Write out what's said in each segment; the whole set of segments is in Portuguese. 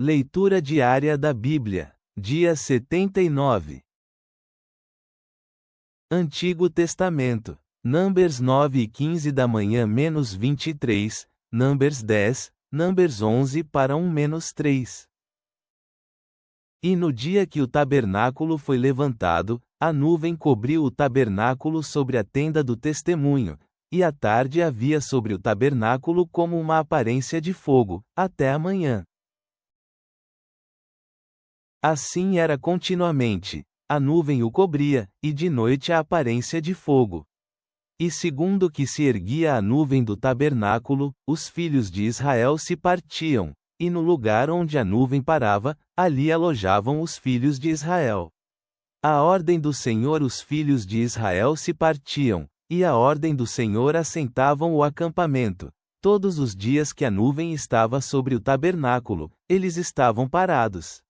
Leitura diária da Bíblia, dia 79. Antigo Testamento, Números 9:15 da manhã -23, Números 10, Números 11 para 1-3. E no dia que o tabernáculo foi levantado, a nuvem cobriu o tabernáculo sobre a tenda do testemunho, e à tarde havia sobre o tabernáculo como uma aparência de fogo, até a manhã. Assim era continuamente, a nuvem o cobria, e de noite a aparência de fogo. E segundo que se erguia a nuvem do tabernáculo, os filhos de Israel se partiam, e no lugar onde a nuvem parava, ali alojavam os filhos de Israel. À ordem do Senhor os filhos de Israel se partiam, e à ordem do Senhor assentavam o acampamento. Todos os dias que a nuvem estava sobre o tabernáculo, eles estavam parados.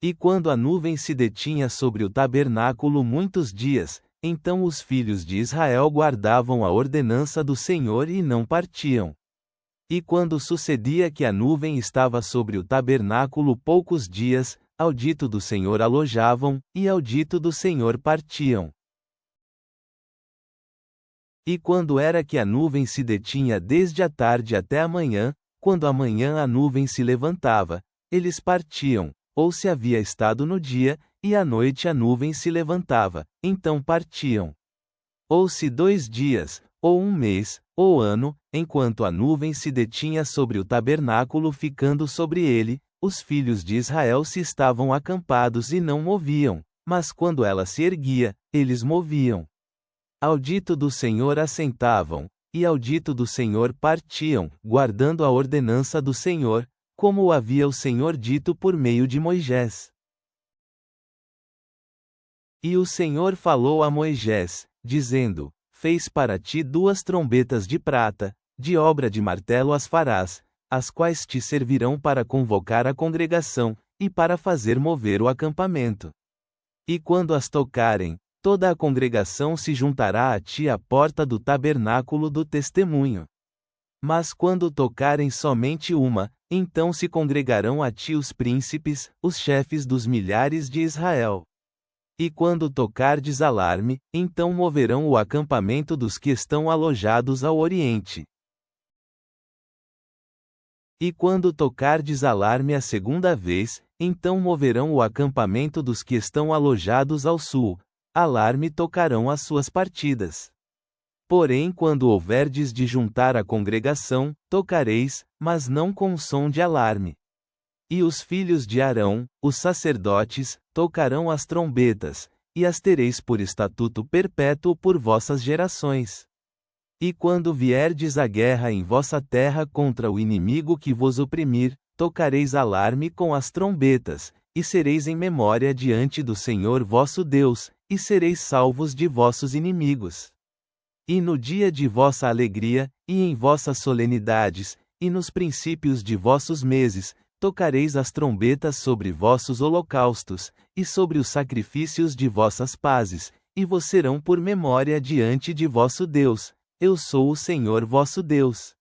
E quando a nuvem se detinha sobre o tabernáculo muitos dias, então os filhos de Israel guardavam a ordenança do Senhor e não partiam. E quando sucedia que a nuvem estava sobre o tabernáculo poucos dias, ao dito do Senhor alojavam, e ao dito do Senhor partiam. E quando era que a nuvem se detinha desde a tarde até a manhã, quando amanhã a nuvem se levantava, eles partiam. Ou se havia estado no dia, e à noite a nuvem se levantava, então partiam. Ou se 2 dias, ou 1 mês, ou ano, enquanto a nuvem se detinha sobre o tabernáculo ficando sobre ele, os filhos de Israel se estavam acampados e não moviam, mas quando ela se erguia, eles moviam. Ao dito do Senhor assentavam, e ao dito do Senhor partiam, guardando a ordenança do Senhor, como o havia o Senhor dito por meio de Moisés. E o Senhor falou a Moisés, dizendo: Fez para ti 2 trombetas de prata, de obra de martelo as farás, as quais te servirão para convocar a congregação, e para fazer mover o acampamento. E quando as tocarem, toda a congregação se juntará a ti à porta do tabernáculo do testemunho. Mas quando tocarem somente uma, então se congregarão a ti os príncipes, os chefes dos milhares de Israel. E quando tocardes alarme, então moverão o acampamento dos que estão alojados ao oriente. E quando tocardes alarme a segunda vez, então moverão o acampamento dos que estão alojados ao sul. Alarme tocarão as suas partidas. Porém, quando houverdes de juntar a congregação, tocareis, mas não com som de alarme. E os filhos de Arão, os sacerdotes, tocarão as trombetas, e as tereis por estatuto perpétuo por vossas gerações. E quando vierdes à guerra em vossa terra contra o inimigo que vos oprimir, tocareis alarme com as trombetas, e sereis em memória diante do Senhor vosso Deus, e sereis salvos de vossos inimigos. E no dia de vossa alegria, e em vossas solenidades, e nos princípios de vossos meses, tocareis as trombetas sobre vossos holocaustos, e sobre os sacrifícios de vossas pazes, e vos serão por memória diante de vosso Deus. Eu sou o Senhor vosso Deus.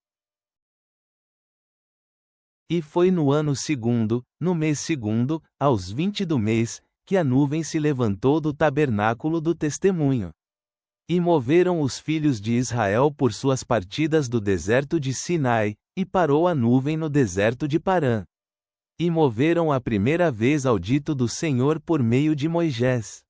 E foi no ano 2º, no mês 2º, aos 20 do mês, que a nuvem se levantou do tabernáculo do testemunho. E moveram os filhos de Israel por suas partidas do deserto de Sinai, e parou a nuvem no deserto de Parã. E moveram a primeira vez ao dito do Senhor por meio de Moisés.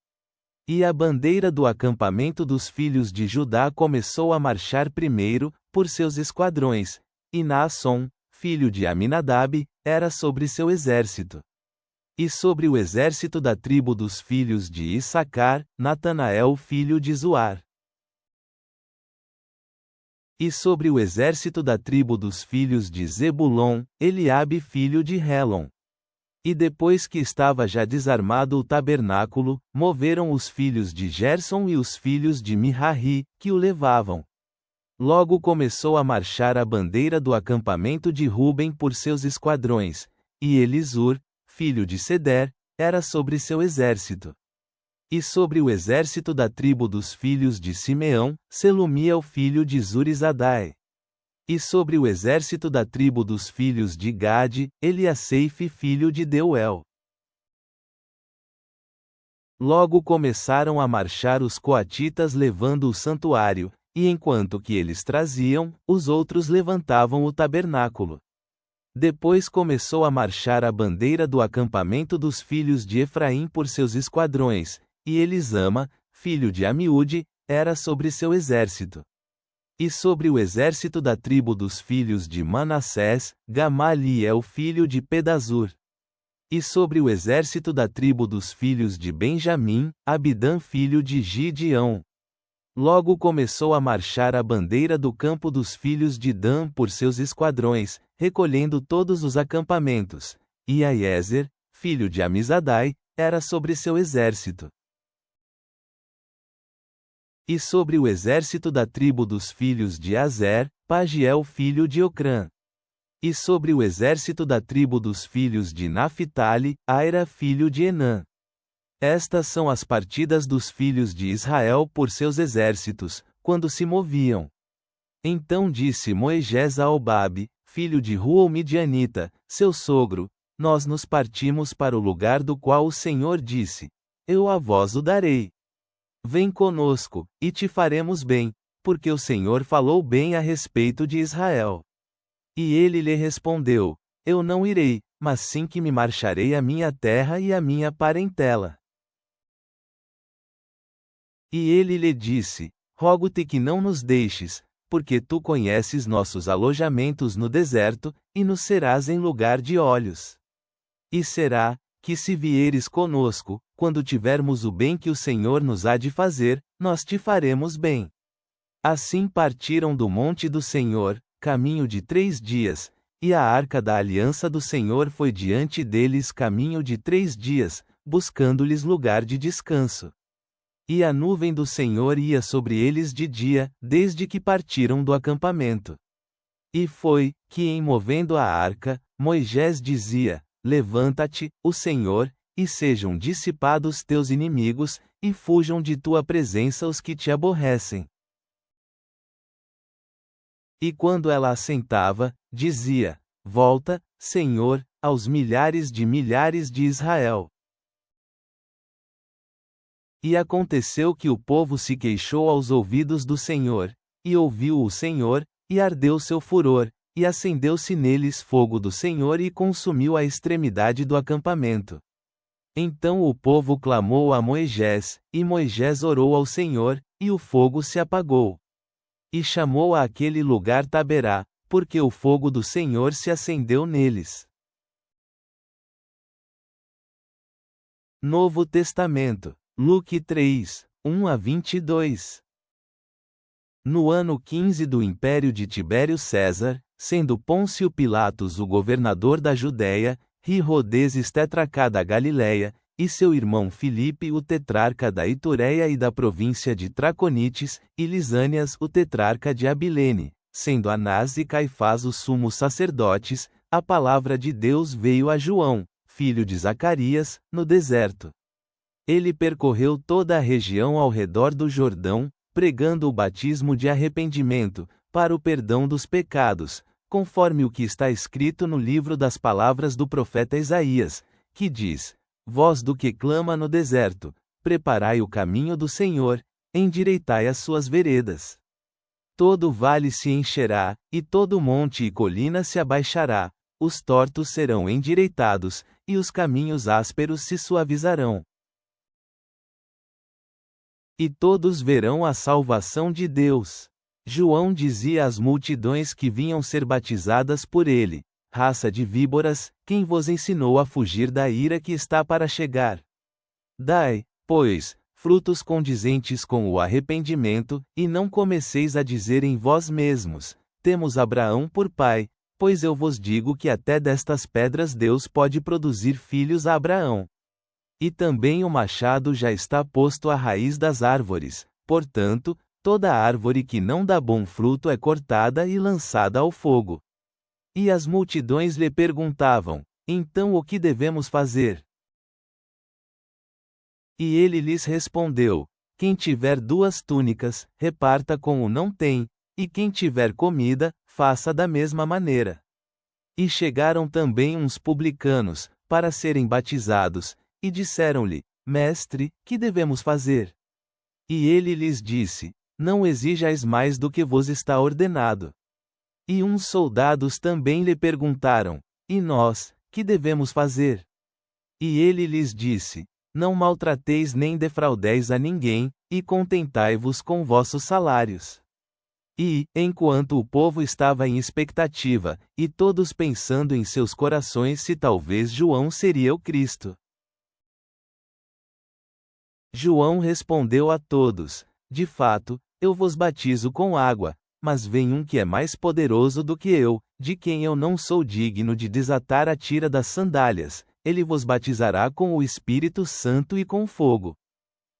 E a bandeira do acampamento dos filhos de Judá começou a marchar primeiro, por seus esquadrões, e Naasson, filho de Aminadab, era sobre seu exército. E sobre o exército da tribo dos filhos de Issacar, Natanael filho de Zuar. E sobre o exército da tribo dos filhos de Zebulon, Eliabe filho de Helon. E depois que estava já desarmado o tabernáculo, moveram os filhos de Gerson e os filhos de Mirari, que o levavam. Logo começou a marchar a bandeira do acampamento de Ruben por seus esquadrões, e Elisur, filho de Ceder, era sobre seu exército. E sobre o exército da tribo dos filhos de Simeão, Selumiel filho de Zurizadai. E sobre o exército da tribo dos filhos de Gade, Eliasseife filho de Deuel. Logo começaram a marchar os coatitas levando o santuário, e enquanto que eles traziam, os outros levantavam o tabernáculo. Depois começou a marchar a bandeira do acampamento dos filhos de Efraim por seus esquadrões, e Elisama, filho de Amiúde, era sobre seu exército. E sobre o exército da tribo dos filhos de Manassés, Gamaliel filho de Pedazur. E sobre o exército da tribo dos filhos de Benjamim, Abidã filho de Gideão. Logo começou a marchar a bandeira do campo dos filhos de Dan por seus esquadrões, recolhendo todos os acampamentos, e Aiezer, filho de Amizadai, era sobre seu exército. E sobre o exército da tribo dos filhos de Azer, Pagiel filho de Ocrã. E sobre o exército da tribo dos filhos de Naphtali, Aira filho de Enã. Estas são as partidas dos filhos de Israel por seus exércitos, quando se moviam. Então disse Moisés a Obabe, filho de Ruel Midianita, seu sogro: Nós nos partimos para o lugar do qual o Senhor disse: Eu a vós o darei. Vem conosco, e te faremos bem, porque o Senhor falou bem a respeito de Israel. E ele lhe respondeu: Eu não irei, mas sim que me marcharei à minha terra e à minha parentela. E ele lhe disse: Rogo-te que não nos deixes, porque tu conheces nossos alojamentos no deserto, e nos serás em lugar de olhos. E será, que se vieres conosco, quando tivermos o bem que o Senhor nos há de fazer, nós te faremos bem. Assim partiram do monte do Senhor, caminho de 3 dias, e a arca da aliança do Senhor foi diante deles caminho de 3 dias, buscando-lhes lugar de descanso. E a nuvem do Senhor ia sobre eles de dia, desde que partiram do acampamento. E foi, que em movendo a arca, Moisés dizia: Levanta-te, o Senhor, e sejam dissipados teus inimigos, e fujam de tua presença os que te aborrecem. E quando ela assentava, dizia: Volta, Senhor, aos milhares de Israel. E aconteceu que o povo se queixou aos ouvidos do Senhor, e ouviu o Senhor, e ardeu seu furor, e acendeu-se neles fogo do Senhor e consumiu a extremidade do acampamento. Então o povo clamou a Moisés, e Moisés orou ao Senhor, e o fogo se apagou. E chamou a aquele lugar Taberá, porque o fogo do Senhor se acendeu neles. Novo Testamento, Luque 3, 1-22. No ano 15 do império de Tibério César, sendo Pôncio Pilatos o governador da Judéia, Herodes tetrarca da Galiléia, e seu irmão Filipe o tetrarca da Itureia e da província de Traconites, e Lisânias o tetrarca de Abilene, sendo Anás e Caifás os sumos sacerdotes, a palavra de Deus veio a João, filho de Zacarias, no deserto. Ele percorreu toda a região ao redor do Jordão, pregando o batismo de arrependimento, para o perdão dos pecados, conforme o que está escrito no livro das palavras do profeta Isaías, que diz: Voz do que clama no deserto, preparai o caminho do Senhor, endireitai as suas veredas. Todo vale se encherá, e todo monte e colina se abaixará, os tortos serão endireitados, e os caminhos ásperos se suavizarão. E todos verão a salvação de Deus. João dizia às multidões que vinham ser batizadas por ele: Raça de víboras, quem vos ensinou a fugir da ira que está para chegar? Dai, pois, frutos condizentes com o arrependimento, e não comeceis a dizer em vós mesmos: Temos Abraão por pai, pois eu vos digo que até destas pedras Deus pode produzir filhos a Abraão. E também o machado já está posto à raiz das árvores, portanto, toda árvore que não dá bom fruto é cortada e lançada ao fogo. E as multidões lhe perguntavam: Então o que devemos fazer? E ele lhes respondeu: Quem tiver 2 túnicas, reparta com o não tem, e quem tiver comida, faça da mesma maneira. E chegaram também uns publicanos, para serem batizados, e disseram-lhe: Mestre, que devemos fazer? E ele lhes disse: Não exijais mais do que vos está ordenado. E uns soldados também lhe perguntaram: E nós, que devemos fazer? E ele lhes disse: Não maltrateis nem defraudeis a ninguém, e contentai-vos com vossos salários. E, enquanto o povo estava em expectativa, e todos pensando em seus corações se talvez João seria o Cristo, João respondeu a todos: De fato, eu vos batizo com água, mas vem um que é mais poderoso do que eu, de quem eu não sou digno de desatar a tira das sandálias. Ele vos batizará com o Espírito Santo e com fogo.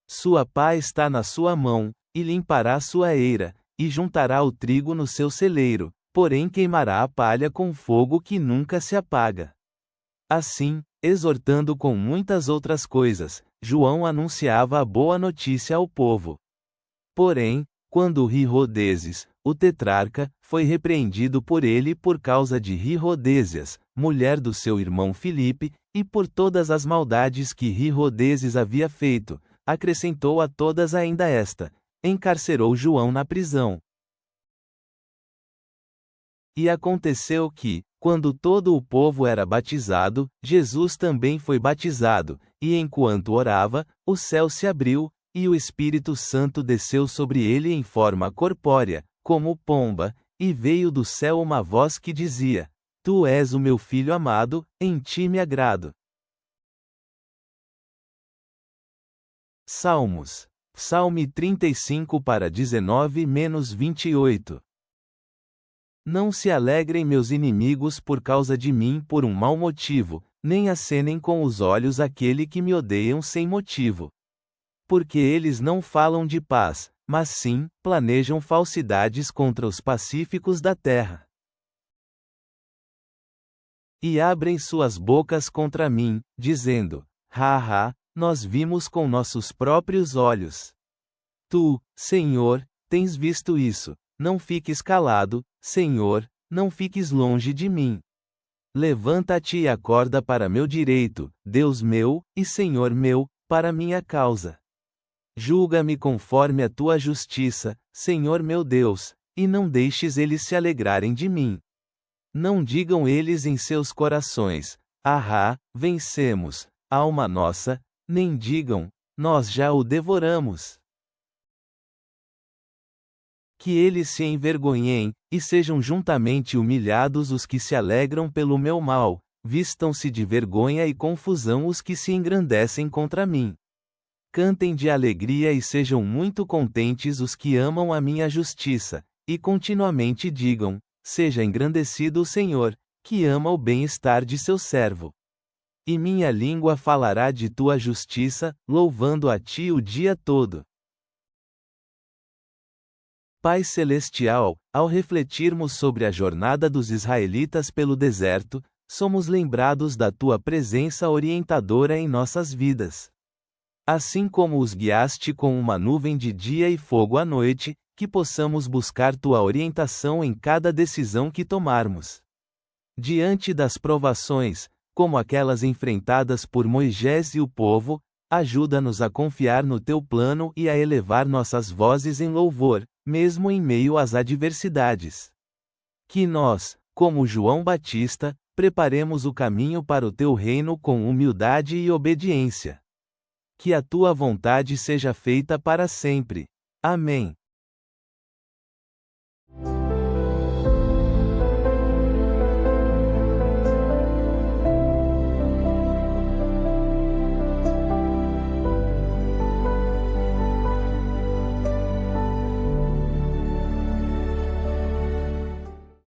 Sua pá está na sua mão, e limpará sua eira, e juntará o trigo no seu celeiro, porém queimará a palha com fogo que nunca se apaga. Assim, exortando com muitas outras coisas, João anunciava a boa notícia ao povo. Porém, quando Hirodeses, o tetrarca, foi repreendido por ele por causa de Hirodésias, mulher do seu irmão Filipe, e por todas as maldades que Hirodeses havia feito, acrescentou a todas ainda esta: encarcerou João na prisão. E aconteceu que, quando todo o povo era batizado, Jesus também foi batizado, e enquanto orava, o céu se abriu, e o Espírito Santo desceu sobre ele em forma corpórea, como pomba, e veio do céu uma voz que dizia: Tu és o meu filho amado, em ti me agrado. Salmos. Salme 35 para 19-28. Não se alegrem meus inimigos por causa de mim por um mau motivo, nem acenem com os olhos aquele que me odeiam sem motivo. Porque eles não falam de paz, mas sim, planejam falsidades contra os pacíficos da terra. E abrem suas bocas contra mim, dizendo: Ha, nós vimos com nossos próprios olhos. Tu, Senhor, tens visto isso. Não fiques calado, Senhor, não fiques longe de mim. Levanta-te e acorda para meu direito, Deus meu, e Senhor meu, para minha causa. Julga-me conforme a tua justiça, Senhor meu Deus, e não deixes eles se alegrarem de mim. Não digam eles em seus corações: vencemos, alma nossa, nem digam: nós já o devoramos. Que eles se envergonhem, e sejam juntamente humilhados os que se alegram pelo meu mal, vistam-se de vergonha e confusão os que se engrandecem contra mim. Cantem de alegria e sejam muito contentes os que amam a minha justiça, e continuamente digam: seja engrandecido o Senhor, que ama o bem-estar de seu servo. E minha língua falará de tua justiça, louvando a ti o dia todo. Pai Celestial, ao refletirmos sobre a jornada dos israelitas pelo deserto, somos lembrados da tua presença orientadora em nossas vidas. Assim como os guiaste com uma nuvem de dia e fogo à noite, que possamos buscar tua orientação em cada decisão que tomarmos. Diante das provações, como aquelas enfrentadas por Moisés e o povo, ajuda-nos a confiar no teu plano e a elevar nossas vozes em louvor, mesmo em meio às adversidades. Que nós, como João Batista, preparemos o caminho para o teu reino com humildade e obediência. Que a tua vontade seja feita para sempre. Amém.